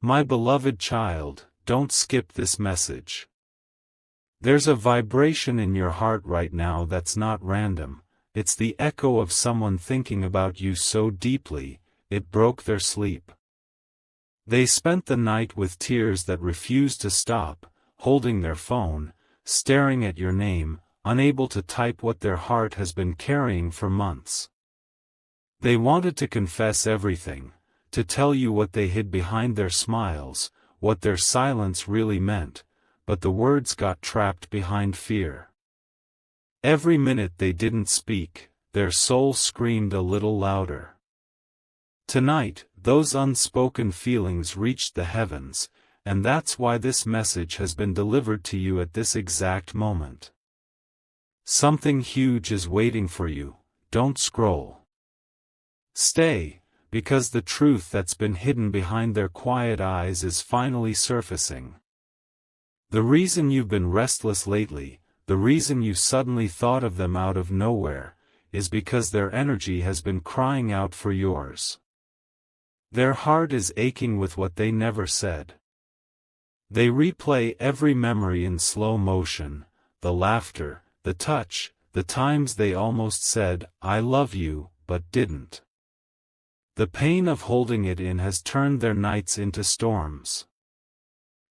My beloved child, don't skip this message. There's a vibration in your heart right now that's not random. It's the echo of someone thinking about you so deeply, it broke their sleep. They spent the night with tears that refused to stop, holding their phone, staring at your name, unable to type what their heart has been carrying for months. They wanted to confess everything, to tell you what they hid behind their smiles, what their silence really meant, but the words got trapped behind fear. Every minute they didn't speak, their soul screamed a little louder. Tonight, those unspoken feelings reached the heavens, and that's why this message has been delivered to you at this exact moment. Something huge is waiting for you. Don't scroll. Stay, because the truth that's been hidden behind their quiet eyes is finally surfacing. The reason you've been restless lately, the reason you suddenly thought of them out of nowhere, is because their energy has been crying out for yours. Their heart is aching with what they never said. They replay every memory in slow motion, the laughter, the touch, the times they almost said, "I love you," but didn't. The pain of holding it in has turned their nights into storms.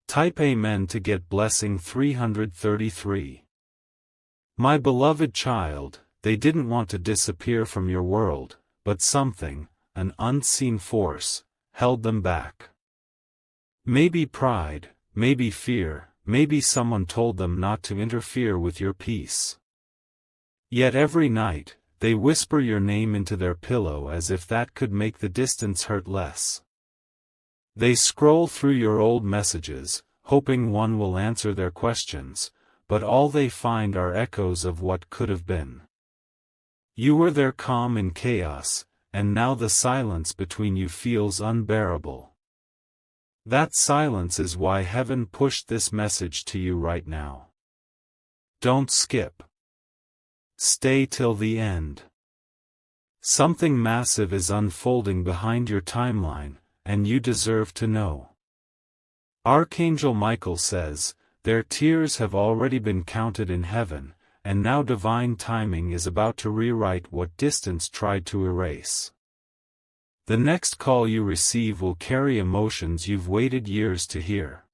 Type Amen to get blessing 333. My beloved child, they didn't want to disappear from your world, but something, an unseen force, held them back. Maybe pride, maybe fear, maybe someone told them not to interfere with your peace. Yet every night, they whisper your name into their pillow as if that could make the distance hurt less. They scroll through your old messages, hoping one will answer their questions, but all they find are echoes of what could have been. You were their calm in chaos, and now the silence between you feels unbearable. That silence is why heaven pushed this message to you right now. Don't skip. Stay till the end. Something massive is unfolding behind your timeline, and you deserve to know. Archangel Michael says, their tears have already been counted in heaven, and now divine timing is about to rewrite what distance tried to erase. The next call you receive will carry emotions you've waited years to hear.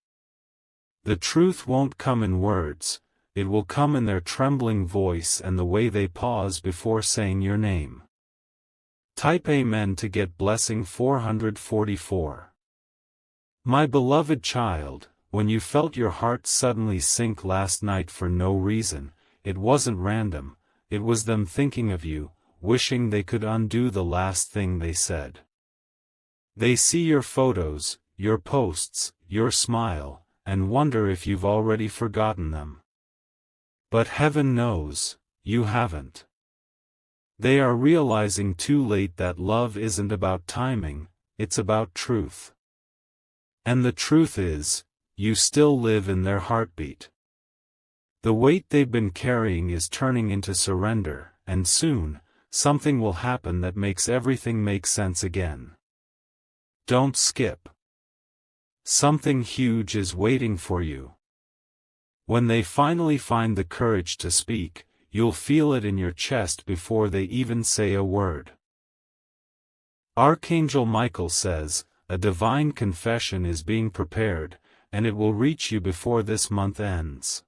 The truth won't come in words, it will come in their trembling voice and the way they pause before saying your name. Type Amen to get blessing 444. My beloved child, when you felt your heart suddenly sink last night for no reason, it wasn't random, it was them thinking of you, wishing they could undo the last thing they said. They see your photos, your posts, your smile, and wonder if you've already forgotten them. But heaven knows, you haven't. They are realizing too late that love isn't about timing, it's about truth. And the truth is, you still live in their heartbeat. The weight they've been carrying is turning into surrender, and soon, something will happen that makes everything make sense again. Don't skip. Something huge is waiting for you. When they finally find the courage to speak, you'll feel it in your chest before they even say a word. Archangel Michael says, a divine confession is being prepared, and it will reach you before this month ends.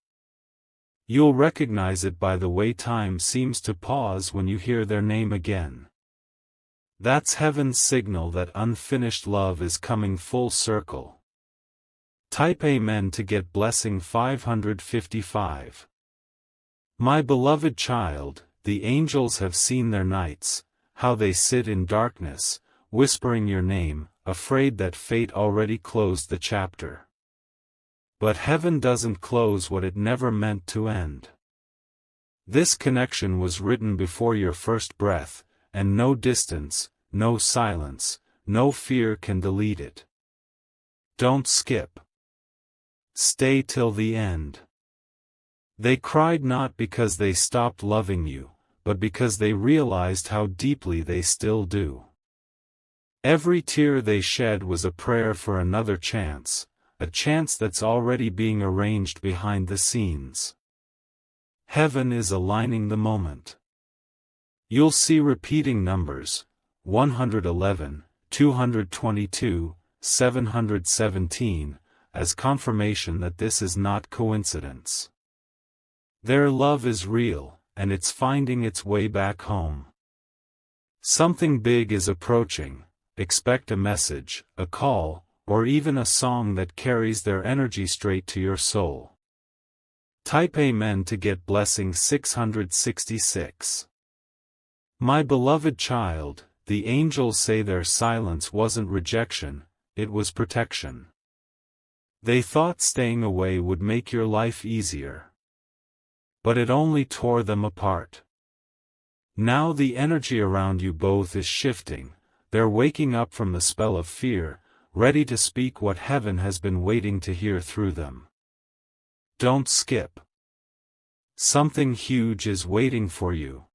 You'll recognize it by the way time seems to pause when you hear their name again. That's heaven's signal that unfinished love is coming full circle. Type Amen to get blessing 555. My beloved child, the angels have seen their nights, how they sit in darkness, whispering your name, afraid that fate already closed the chapter. But heaven doesn't close what it never meant to end. This connection was written before your first breath, and no distance, no silence, no fear can delete it. Don't skip. Stay till the end. They cried not because they stopped loving you, but because they realized how deeply they still do. Every tear they shed was a prayer for another chance, a chance that's already being arranged behind the scenes. Heaven is aligning the moment. You'll see repeating numbers, 111, 222, 717, as confirmation that this is not coincidence. Their love is real, and it's finding its way back home. Something big is approaching. Expect a message, a call, or even a song that carries their energy straight to your soul. Type Amen to get blessing 666. My beloved child, the angels say their silence wasn't rejection, it was protection. They thought staying away would make your life easier. But it only tore them apart. Now the energy around you both is shifting, they're waking up from the spell of fear, ready to speak what heaven has been waiting to hear through them. Don't skip. Something huge is waiting for you.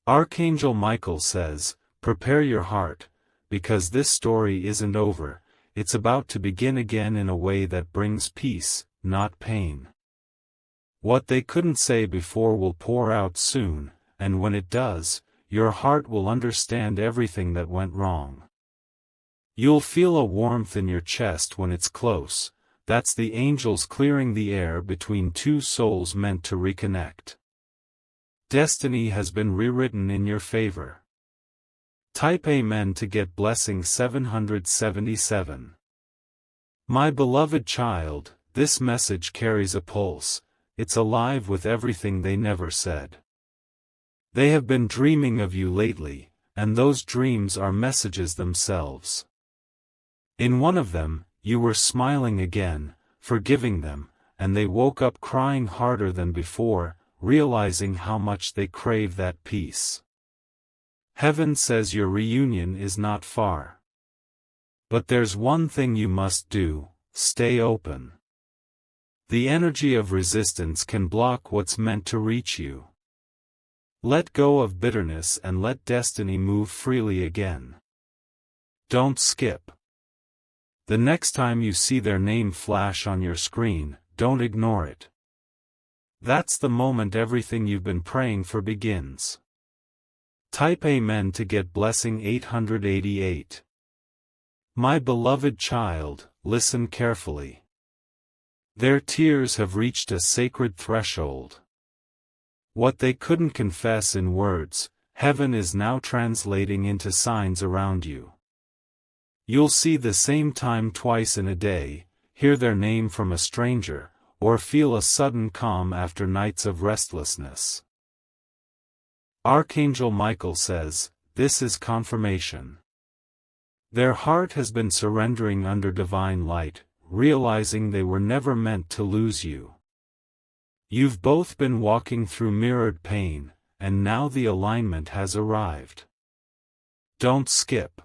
Archangel Michael says, prepare your heart, because this story isn't over, it's about to begin again in a way that brings peace, not pain. What they couldn't say before will pour out soon, and when it does, your heart will understand everything that went wrong. You'll feel a warmth in your chest when it's close, that's the angels clearing the air between two souls meant to reconnect. Destiny has been rewritten in your favor. Type Amen to get blessing 777. My beloved child, this message carries a pulse, it's alive with everything they never said. They have been dreaming of you lately, and those dreams are messages themselves. In one of them, you were smiling again, forgiving them, and they woke up crying harder than before, realizing how much they crave that peace. Heaven says your reunion is not far. But there's one thing you must do, stay open. The energy of resistance can block what's meant to reach you. Let go of bitterness and let destiny move freely again. Don't skip. The next time you see their name flash on your screen, don't ignore it. That's the moment everything you've been praying for begins. Type Amen to get blessing 888. My beloved child, listen carefully. Their tears have reached a sacred threshold. What they couldn't confess in words, heaven is now translating into signs around you. You'll see the same time twice in a day, hear their name from a stranger, or feel a sudden calm after nights of restlessness. Archangel Michael says, this is confirmation. Their heart has been surrendering under divine light, realizing they were never meant to lose you. You've both been walking through mirrored pain, and now the alignment has arrived. Don't skip.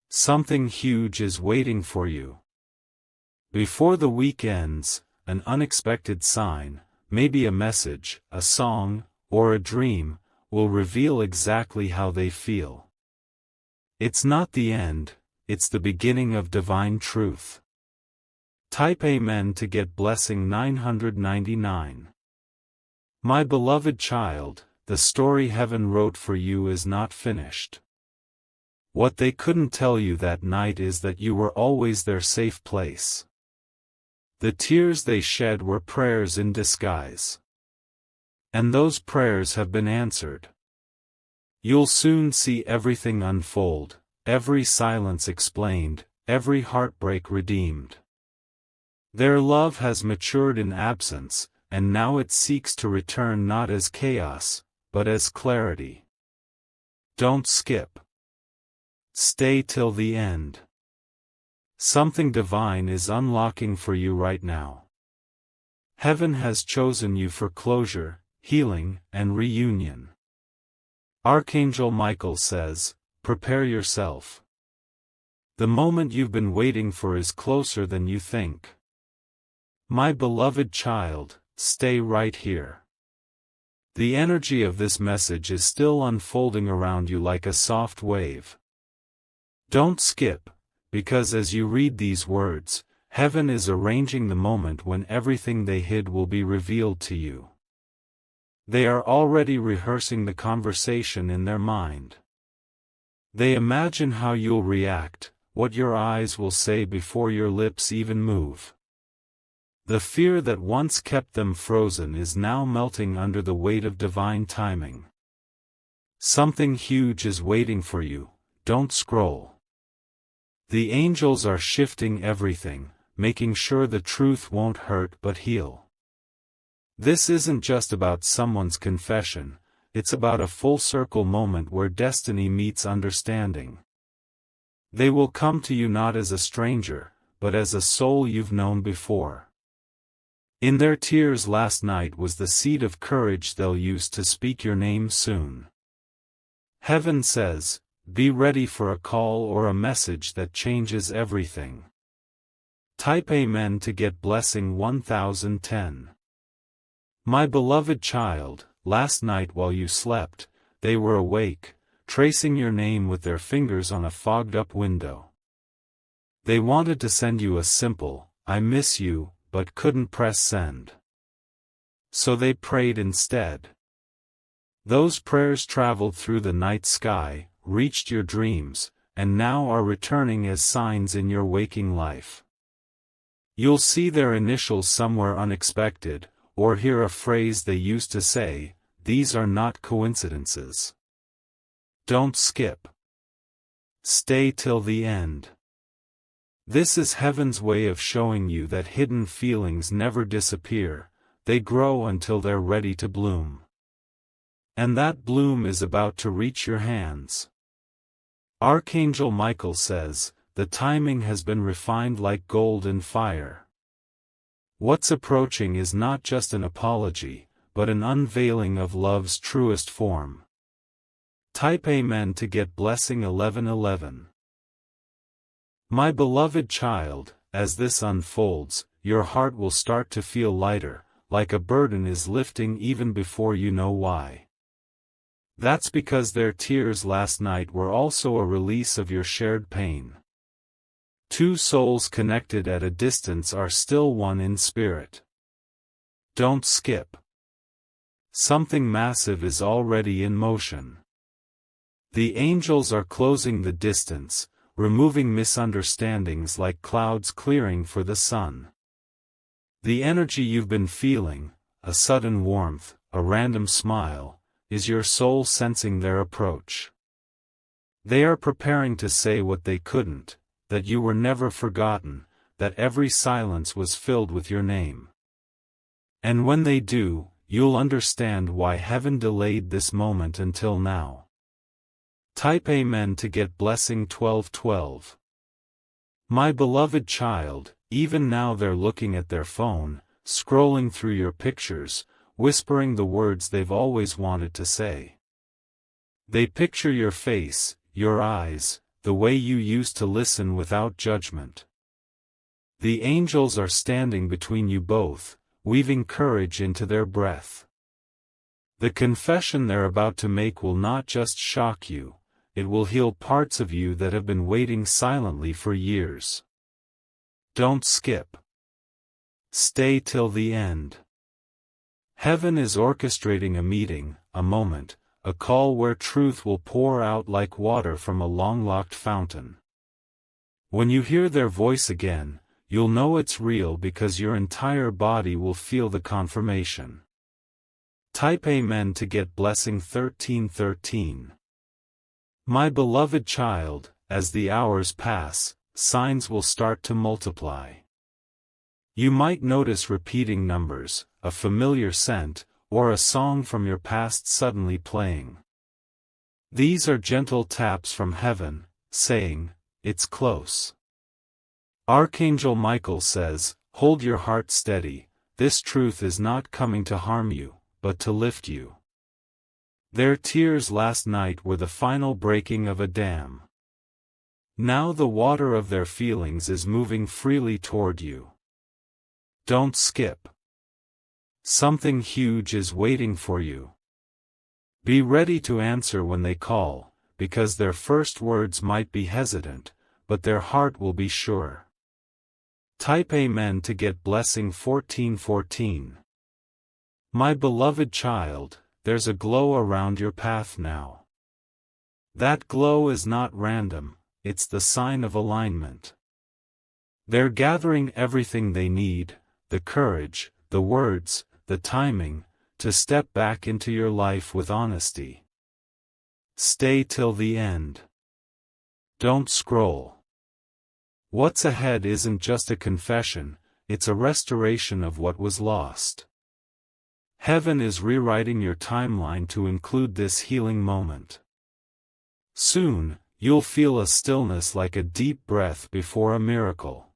Something huge is waiting for you. Before the week ends, an unexpected sign, maybe a message, a song, or a dream, will reveal exactly how they feel. It's not the end, it's the beginning of divine truth. Type Amen to get blessing 999. My beloved child, the story heaven wrote for you is not finished. What they couldn't tell you that night is that you were always their safe place. The tears they shed were prayers in disguise. And those prayers have been answered. You'll soon see everything unfold, every silence explained, every heartbreak redeemed. Their love has matured in absence, and now it seeks to return not as chaos, but as clarity. Don't skip. Stay till the end. Something divine is unlocking for you right now. Heaven has chosen you for closure, healing, and reunion. Archangel Michael says, prepare yourself. The moment you've been waiting for is closer than you think. My beloved child, stay right here. The energy of this message is still unfolding around you like a soft wave. Don't skip, because as you read these words, heaven is arranging the moment when everything they hid will be revealed to you. They are already rehearsing the conversation in their mind. They imagine how you'll react, what your eyes will say before your lips even move. The fear that once kept them frozen is now melting under the weight of divine timing. Something huge is waiting for you, don't scroll. The angels are shifting everything, making sure the truth won't hurt but heal. This isn't just about someone's confession, it's about a full-circle moment where destiny meets understanding. They will come to you not as a stranger, but as a soul you've known before. In their tears last night was the seed of courage they'll use to speak your name soon. Heaven says, be ready for a call or a message that changes everything. Type Amen to get blessing 1010. My beloved child, last night while you slept, they were awake, tracing your name with their fingers on a fogged-up window. They wanted to send you a simple, I miss you, but couldn't press send. So they prayed instead. Those prayers traveled through the night sky, reached your dreams, and now are returning as signs in your waking life. You'll see their initials somewhere unexpected, or hear a phrase they used to say, these are not coincidences. Don't skip. Stay till the end. This is heaven's way of showing you that hidden feelings never disappear, they grow until they're ready to bloom. And that bloom is about to reach your hands. Archangel Michael says, the timing has been refined like gold in fire. What's approaching is not just an apology, but an unveiling of love's truest form. Type Amen to get blessing 1111. My beloved child, as this unfolds, your heart will start to feel lighter, like a burden is lifting even before you know why. That's because their tears last night were also a release of your shared pain. Two souls connected at a distance are still one in spirit. Don't skip. Something massive is already in motion. The angels are closing the distance, removing misunderstandings like clouds clearing for the sun. The energy you've been feeling, a sudden warmth, a random smile, is your soul sensing their approach. They are preparing to say what they couldn't, that you were never forgotten, that every silence was filled with your name. And when they do, you'll understand why heaven delayed this moment until now. Type Amen to get blessing 1212. My beloved child, even now they're looking at their phone, scrolling through your pictures, whispering the words they've always wanted to say. They picture your face, your eyes, the way you used to listen without judgment. The angels are standing between you both, weaving courage into their breath. The confession they're about to make will not just shock you, it will heal parts of you that have been waiting silently for years. Don't skip. Stay till the end. Heaven is orchestrating a meeting, a moment, a call where truth will pour out like water from a long-locked fountain. When you hear their voice again, you'll know it's real because your entire body will feel the confirmation. Type Amen to get blessing 1313. My beloved child, as the hours pass, signs will start to multiply. You might notice repeating numbers, a familiar scent, or a song from your past suddenly playing. These are gentle taps from heaven, saying, it's close. Archangel Michael says, hold your heart steady, this truth is not coming to harm you, but to lift you. Their tears last night were the final breaking of a dam. Now the water of their feelings is moving freely toward you. Don't skip. Something huge is waiting for you. Be ready to answer when they call, because their first words might be hesitant, but their heart will be sure. Type Amen to get blessing 1414. My beloved child, there's a glow around your path now. That glow is not random, it's the sign of alignment. They're gathering everything they need, the courage, the words, the timing, to step back into your life with honesty. Stay till the end. Don't scroll. What's ahead isn't just a confession, it's a restoration of what was lost. Heaven is rewriting your timeline to include this healing moment. Soon, you'll feel a stillness like a deep breath before a miracle.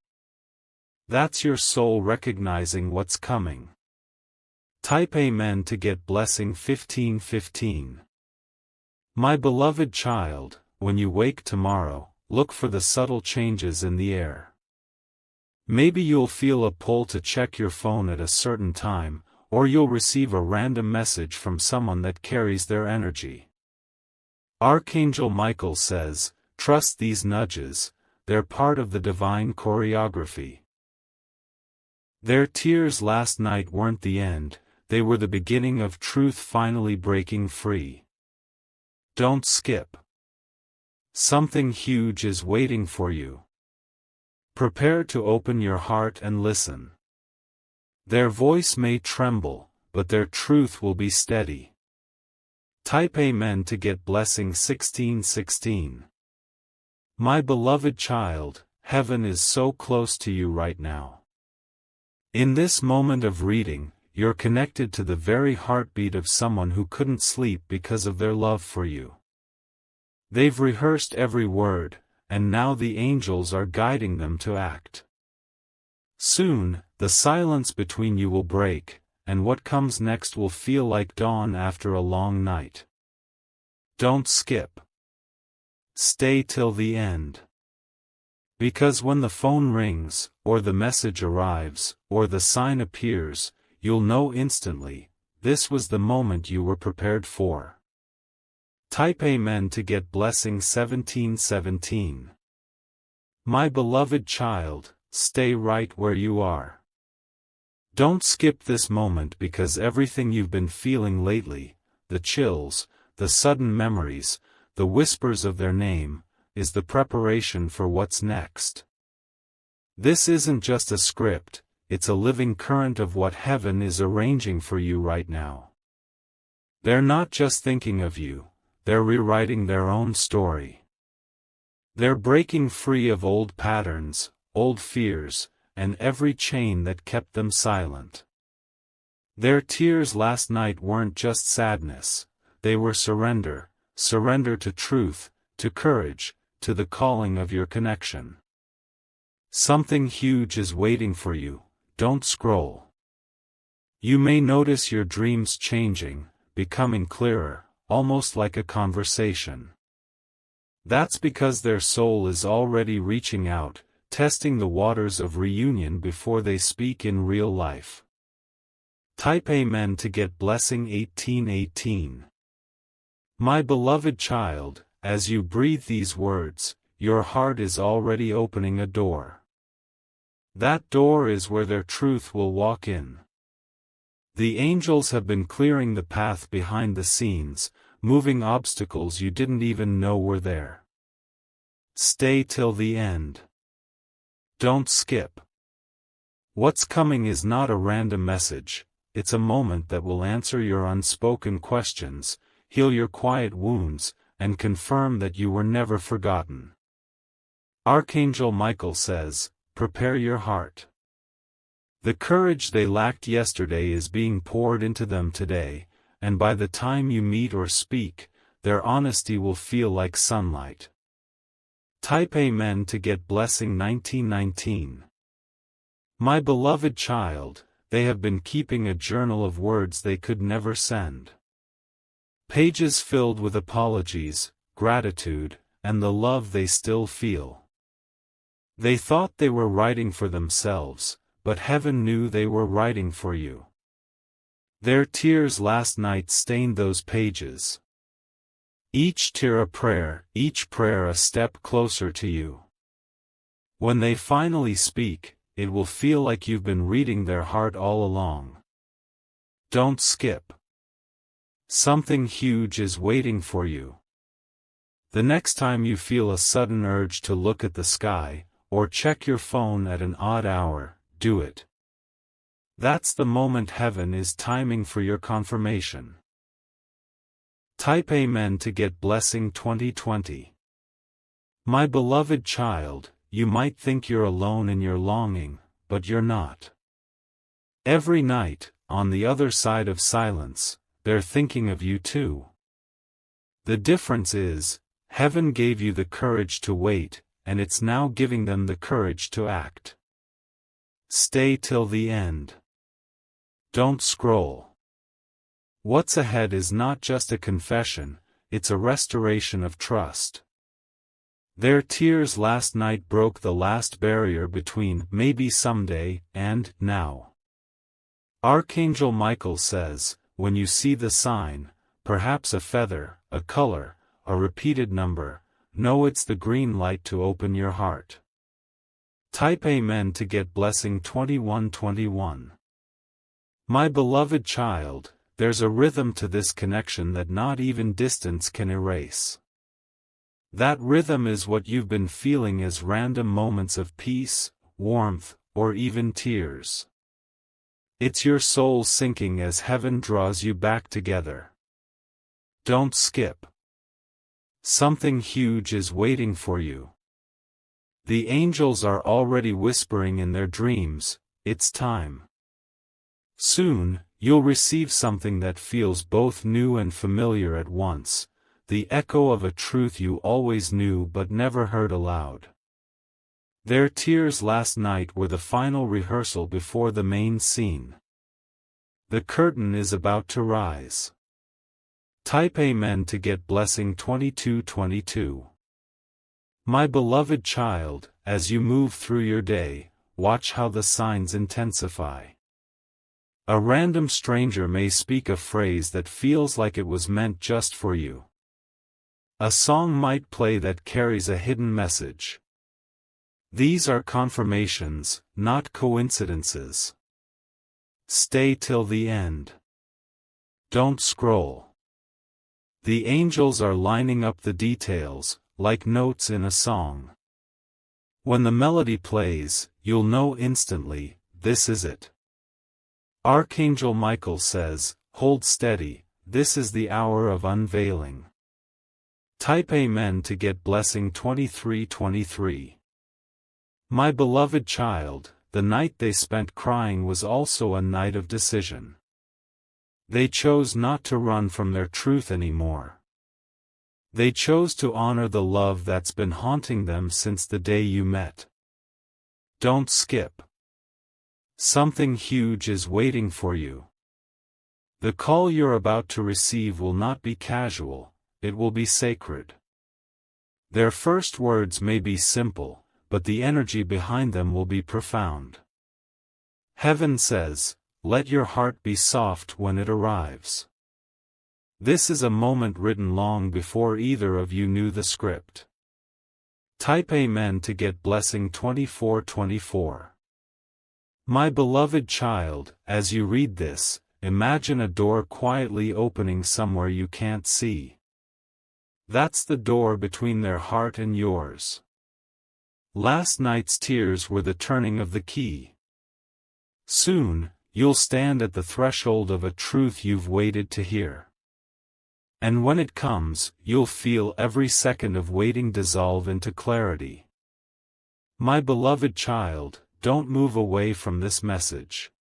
That's your soul recognizing what's coming. Type Amen to get blessing 1515. My beloved child, when you wake tomorrow, look for the subtle changes in the air. Maybe you'll feel a pull to check your phone at a certain time, or you'll receive a random message from someone that carries their energy. Archangel Michael says, trust these nudges, they're part of the divine choreography. Their tears last night weren't the end, they were the beginning of truth finally breaking free. Don't skip. Something huge is waiting for you. Prepare to open your heart and listen. Their voice may tremble, but their truth will be steady. Type Amen to get blessing 1616. My beloved child, heaven is so close to you right now. In this moment of reading, you're connected to the very heartbeat of someone who couldn't sleep because of their love for you. They've rehearsed every word, and now the angels are guiding them to act. Soon, the silence between you will break, and what comes next will feel like dawn after a long night. Don't skip. Stay till the end. Because when the phone rings, or the message arrives, or the sign appears, you'll know instantly, this was the moment you were prepared for. Type Amen to get blessing 1717. My beloved child, stay right where you are. Don't skip this moment because everything you've been feeling lately, the chills, the sudden memories, the whispers of their name, is the preparation for what's next. This isn't just a script, it's a living current of what heaven is arranging for you right now. They're not just thinking of you, they're rewriting their own story. They're breaking free of old patterns, old fears, and every chain that kept them silent. Their tears last night weren't just sadness, they were surrender, surrender to truth, to courage, to the calling of your connection. Something huge is waiting for you, don't scroll. You may notice your dreams changing, becoming clearer, almost like a conversation. That's because their soul is already reaching out, testing the waters of reunion before they speak in real life. Type Amen to get blessing 1818. My beloved child, as you breathe these words, your heart is already opening a door. That door is where their truth will walk in. The angels have been clearing the path behind the scenes, moving obstacles you didn't even know were there. Stay till the end. Don't skip. What's coming is not a random message, it's a moment that will answer your unspoken questions, heal your quiet wounds, and confirm that you were never forgotten. Archangel Michael says, prepare your heart. The courage they lacked yesterday is being poured into them today, and by the time you meet or speak, their honesty will feel like sunlight. Type Amen to get blessing 1919. My beloved child, they have been keeping a journal of words they could never send. Pages filled with apologies, gratitude, and the love they still feel. They thought they were writing for themselves, but heaven knew they were writing for you. Their tears last night stained those pages. Each tear a prayer, each prayer a step closer to you. When they finally speak, it will feel like you've been reading their heart all along. Don't skip. Something huge is waiting for you. The next time you feel a sudden urge to look at the sky, or check your phone at an odd hour, do it. That's the moment heaven is timing for your confirmation. Type Amen to get blessing 2020. My beloved child, you might think you're alone in your longing, but you're not. Every night, on the other side of silence, they're thinking of you too. The difference is, heaven gave you the courage to wait, and it's now giving them the courage to act. Stay till the end. Don't scroll. What's ahead is not just a confession, it's a restoration of trust. Their tears last night broke the last barrier between maybe someday and now. Archangel Michael says, when you see the sign, perhaps a feather, a color, a repeated number, know it's the green light to open your heart. Type Amen to get blessing 2121. My beloved child, there's a rhythm to this connection that not even distance can erase. That rhythm is what you've been feeling as random moments of peace, warmth, or even tears. It's your soul sinking as heaven draws you back together. Don't skip. Something huge is waiting for you. The angels are already whispering in their dreams, it's time. Soon, you'll receive something that feels both new and familiar at once, the echo of a truth you always knew but never heard aloud. Their tears last night were the final rehearsal before the main scene. The curtain is about to rise. Type Amen to get blessing 2222. My beloved child, as you move through your day, watch how the signs intensify. A random stranger may speak a phrase that feels like it was meant just for you. A song might play that carries a hidden message. These are confirmations, not coincidences. Stay till the end. Don't scroll. The angels are lining up the details, like notes in a song. When the melody plays, you'll know instantly, this is it. Archangel Michael says, hold steady, this is the hour of unveiling. Type Amen to get blessing 2323. My beloved child, the night they spent crying was also a night of decision. They chose not to run from their truth anymore. They chose to honor the love that's been haunting them since the day you met. Don't skip. Something huge is waiting for you. The call you're about to receive will not be casual, it will be sacred. Their first words may be simple, but the energy behind them will be profound. Heaven says, let your heart be soft when it arrives. This is a moment written long before either of you knew the script. Type Amen to get blessing 2424. My beloved child, as you read this, imagine a door quietly opening somewhere you can't see. That's the door between their heart and yours. Last night's tears were the turning of the key. Soon, you'll stand at the threshold of a truth you've waited to hear. And when it comes, you'll feel every second of waiting dissolve into clarity. My beloved child, don't move away from this message.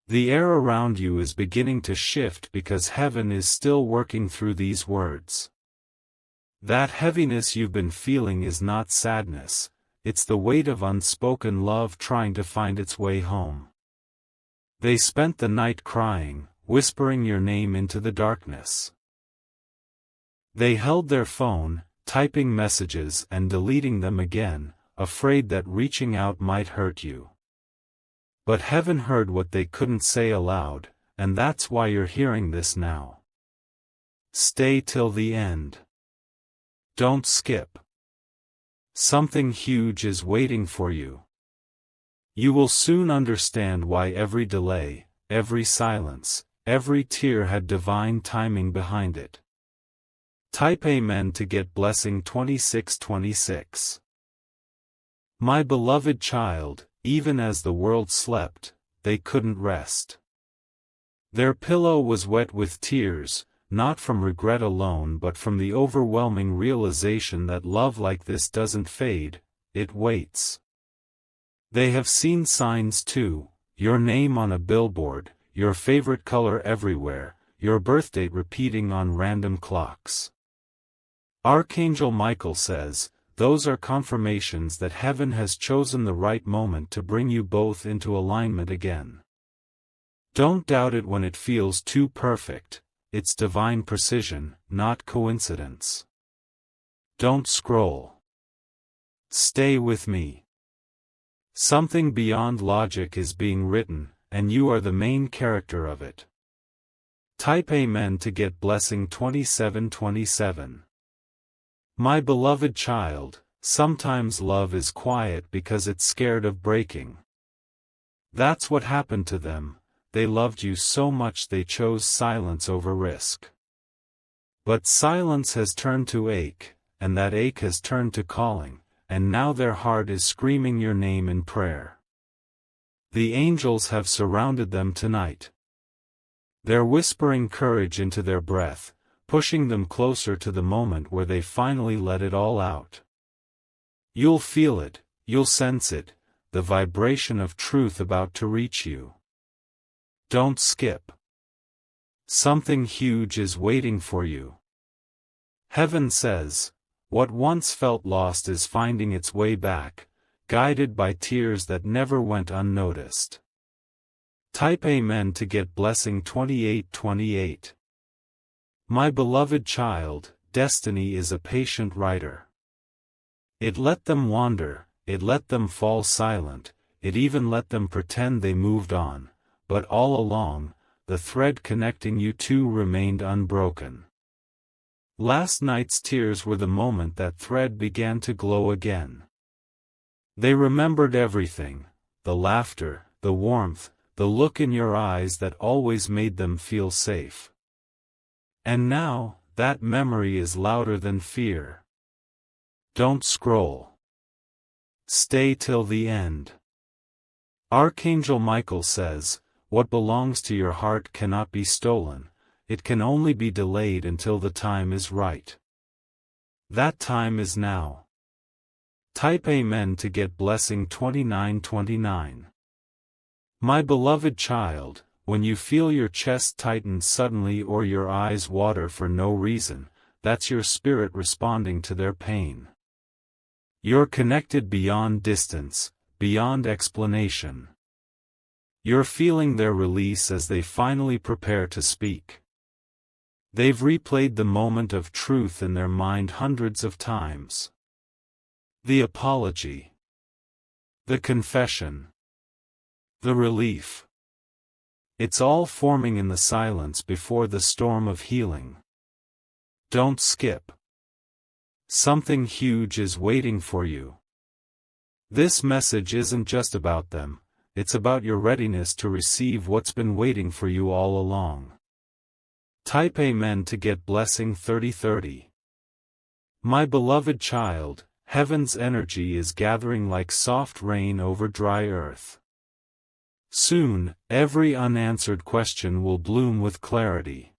The air around you is beginning to shift because heaven is still working through these words. That heaviness you've been feeling is not sadness, it's the weight of unspoken love trying to find its way home. They spent the night crying, whispering your name into the darkness. They held their phone, typing messages and deleting them again, afraid that reaching out might hurt you. But heaven heard what they couldn't say aloud, and that's why you're hearing this now. Stay till the end. Don't skip. Something huge is waiting for you. You will soon understand why every delay, every silence, every tear had divine timing behind it. Type Amen to get blessing 2626. My beloved child, even as the world slept, they couldn't rest. Their pillow was wet with tears, not from regret alone but from the overwhelming realization that love like this doesn't fade, it waits. They have seen signs too, your name on a billboard, your favorite color everywhere, your birthdate repeating on random clocks. Archangel Michael says, those are confirmations that heaven has chosen the right moment to bring you both into alignment again. Don't doubt it when it feels too perfect, it's divine precision, not coincidence. Don't scroll. Stay with me. Something beyond logic is being written, and you are the main character of it. Type Amen to get blessing 2727. My beloved child, sometimes love is quiet because it's scared of breaking. That's what happened to them, they loved you so much they chose silence over risk. But silence has turned to ache, and that ache has turned to calling, and now their heart is screaming your name in prayer. The angels have surrounded them tonight. They're whispering courage into their breath, pushing them closer to the moment where they finally let it all out. You'll feel it, you'll sense it, the vibration of truth about to reach you. Don't skip. Something huge is waiting for you. Heaven says, what once felt lost is finding its way back, guided by tears that never went unnoticed. Type Amen to get blessing 2828. My beloved child, destiny is a patient writer. It let them wander, it let them fall silent, it even let them pretend they moved on, but all along, the thread connecting you two remained unbroken. Last night's tears were the moment that thread began to glow again. They remembered everything, the laughter, the warmth, the look in your eyes that always made them feel safe. And now, that memory is louder than fear. Don't scroll. Stay till the end. Archangel Michael says, what belongs to your heart cannot be stolen, it can only be delayed until the time is right. That time is now. Type Amen to get blessing 2929. My beloved child, when you feel your chest tighten suddenly or your eyes water for no reason, that's your spirit responding to their pain. You're connected beyond distance, beyond explanation. You're feeling their release as they finally prepare to speak. They've replayed the moment of truth in their mind hundreds of times. The apology. The confession. The relief. It's all forming in the silence before the storm of healing. Don't skip. Something huge is waiting for you. This message isn't just about them, it's about your readiness to receive what's been waiting for you all along. Type Amen to get blessing 3030. My beloved child, heaven's energy is gathering like soft rain over dry earth. Soon, every unanswered question will bloom with clarity.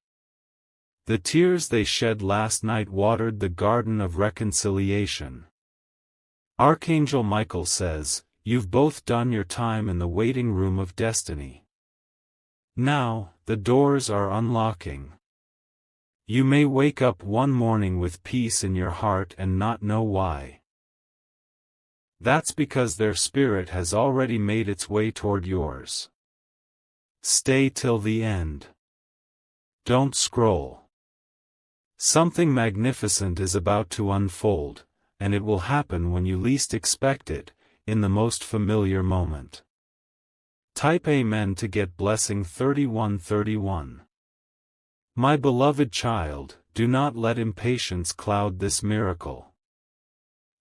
The tears they shed last night watered the garden of reconciliation. Archangel Michael says, you've both done your time in the waiting room of destiny. Now, the doors are unlocking. You may wake up one morning with peace in your heart and not know why. That's because their spirit has already made its way toward yours. Stay till the end. Don't scroll. Something magnificent is about to unfold, and it will happen when you least expect it, in the most familiar moment. Type Amen to get blessing 3131. My beloved child, do not let impatience cloud this miracle.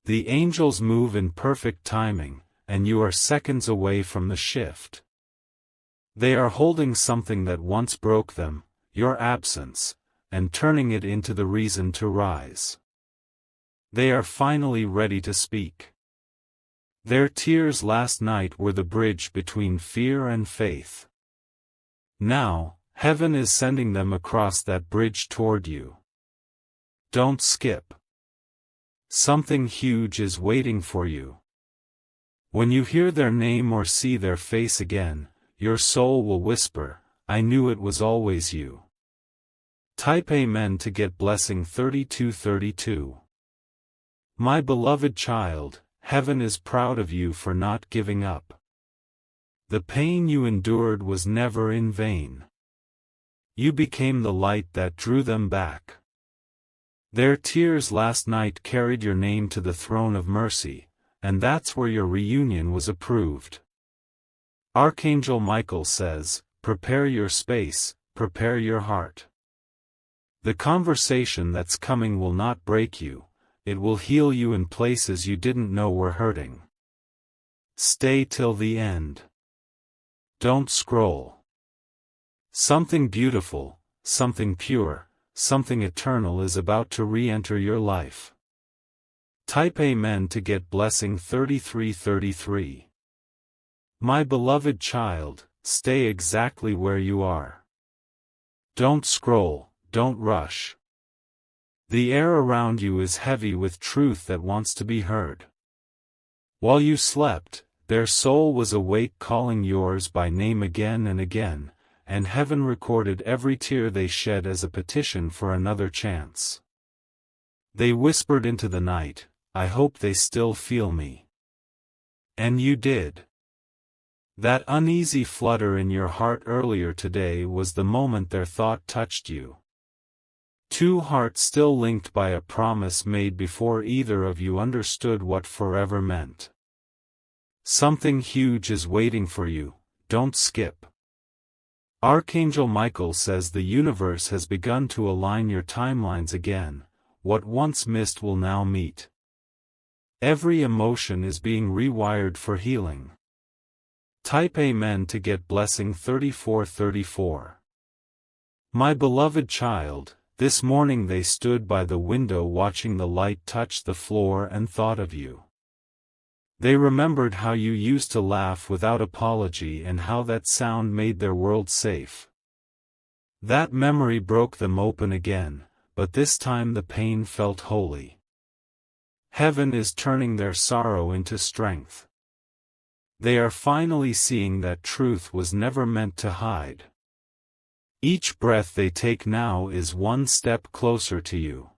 The angels move in perfect timing, and you are seconds away from the shift. They are holding something that once broke them, your absence, and turning it into the reason to rise. They are finally ready to speak. Their tears last night were the bridge between fear and faith. Now, heaven is sending them across that bridge toward you. Don't skip. Something huge is waiting for you. When you hear their name or see their face again, your soul will whisper, "I knew it was always you." Type Amen to get blessing 3232. My beloved child, heaven is proud of you for not giving up. The pain you endured was never in vain. You became the light that drew them back. Their tears last night carried your name to the throne of mercy, and that's where your reunion was approved. Archangel Michael says, prepare your space, prepare your heart. The conversation that's coming will not break you, it will heal you in places you didn't know were hurting. Stay till the end. Don't scroll. Something beautiful, something pure, something eternal is about to re-enter your life. Type Amen to get blessing 3333. My beloved child, stay exactly where you are. Don't scroll, don't rush. The air around you is heavy with truth that wants to be heard. While you slept, their soul was awake calling yours by name again and again, and heaven recorded every tear they shed as a petition for another chance. They whispered into the night, I hope they still feel me. And you did. That uneasy flutter in your heart earlier today was the moment their thought touched you. Two hearts still linked by a promise made before either of you understood what forever meant. Something huge is waiting for you, don't skip. Archangel Michael says the universe has begun to align your timelines again, what once missed will now meet. Every emotion is being rewired for healing. Type Amen to get blessing 3434. My beloved child, this morning they stood by the window watching the light touch the floor and thought of you. They remembered how you used to laugh without apology and how that sound made their world safe. That memory broke them open again, but this time the pain felt holy. Heaven is turning their sorrow into strength. They are finally seeing that truth was never meant to hide. Each breath they take now is one step closer to you.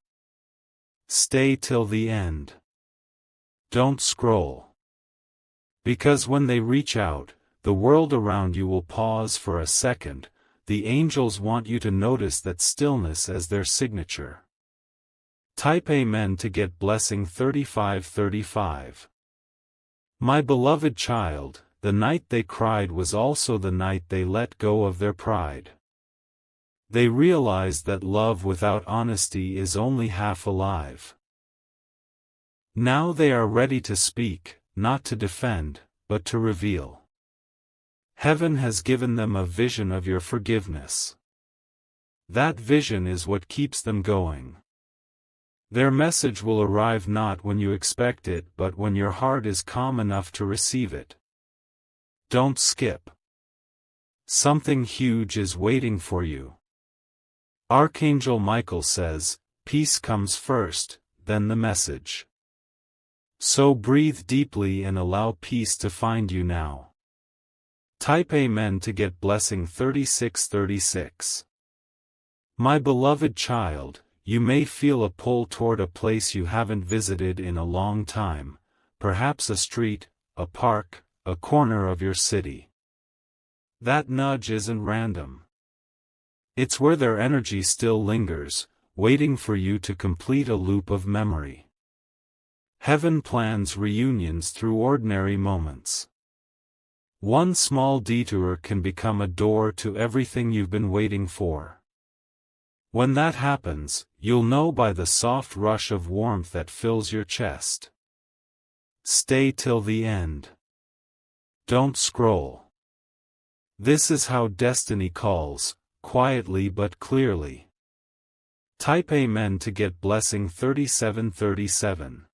Stay till the end. Don't scroll. Because when they reach out, the world around you will pause for a second. The angels want you to notice that stillness as their signature. Type Amen to get blessing 3535. My beloved child, the night they cried was also the night they let go of their pride. They realized that love without honesty is only half alive. Now they are ready to speak, not to defend, but to reveal. Heaven has given them a vision of your forgiveness. That vision is what keeps them going. Their message will arrive not when you expect it but when your heart is calm enough to receive it. Don't skip. Something huge is waiting for you. Archangel Michael says, peace comes first, then the message. So breathe deeply and allow peace to find you now. Type Amen to get blessing 3636. My beloved child, you may feel a pull toward a place you haven't visited in a long time, perhaps a street, a park, a corner of your city. That nudge isn't random. It's where their energy still lingers, waiting for you to complete a loop of memory. Heaven plans reunions through ordinary moments. One small detour can become a door to everything you've been waiting for. When that happens, you'll know by the soft rush of warmth that fills your chest. Stay till the end. Don't scroll. This is how destiny calls, quietly but clearly. Type Amen to get blessing 3737.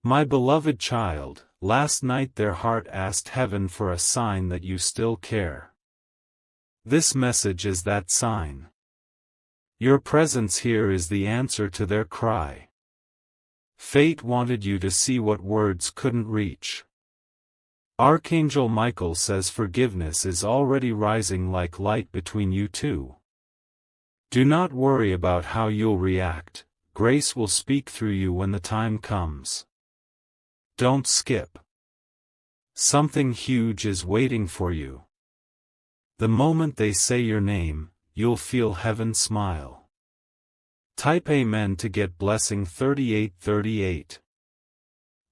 My beloved child, last night their heart asked heaven for a sign that you still care. This message is that sign. Your presence here is the answer to their cry. Fate wanted you to see what words couldn't reach. Archangel Michael says forgiveness is already rising like light between you two. Do not worry about how you'll react, grace will speak through you when the time comes. Don't skip. Something huge is waiting for you. The moment they say your name, you'll feel heaven smile. Type Amen to get blessing 3838.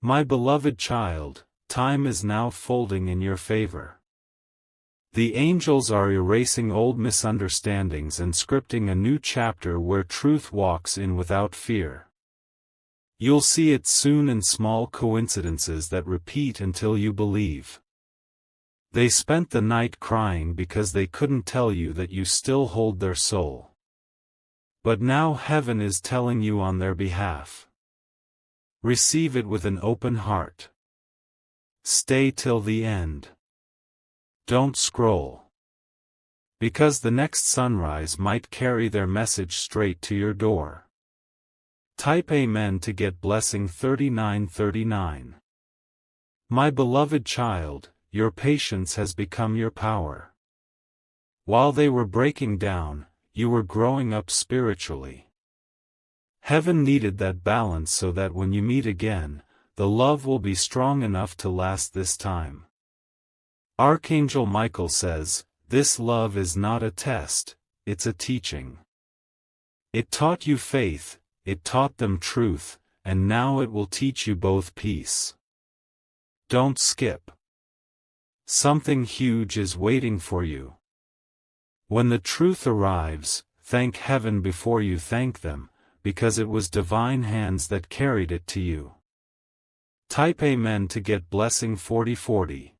My beloved child, time is now folding in your favor. The angels are erasing old misunderstandings and scripting a new chapter where truth walks in without fear. You'll see it soon in small coincidences that repeat until you believe. They spent the night crying because they couldn't tell you that you still hold their soul. But now heaven is telling you on their behalf. Receive it with an open heart. Stay till the end. Don't scroll. Because the next sunrise might carry their message straight to your door. Type Amen to get blessing 3939. My beloved child, your patience has become your power. While they were breaking down, you were growing up spiritually. Heaven needed that balance so that when you meet again, the love will be strong enough to last this time. Archangel Michael says, this love is not a test, it's a teaching. It taught you faith, it taught them truth, and now it will teach you both peace. Don't skip. Something huge is waiting for you. When the truth arrives, thank heaven before you thank them, because it was divine hands that carried it to you. Type Amen to get blessing 4040.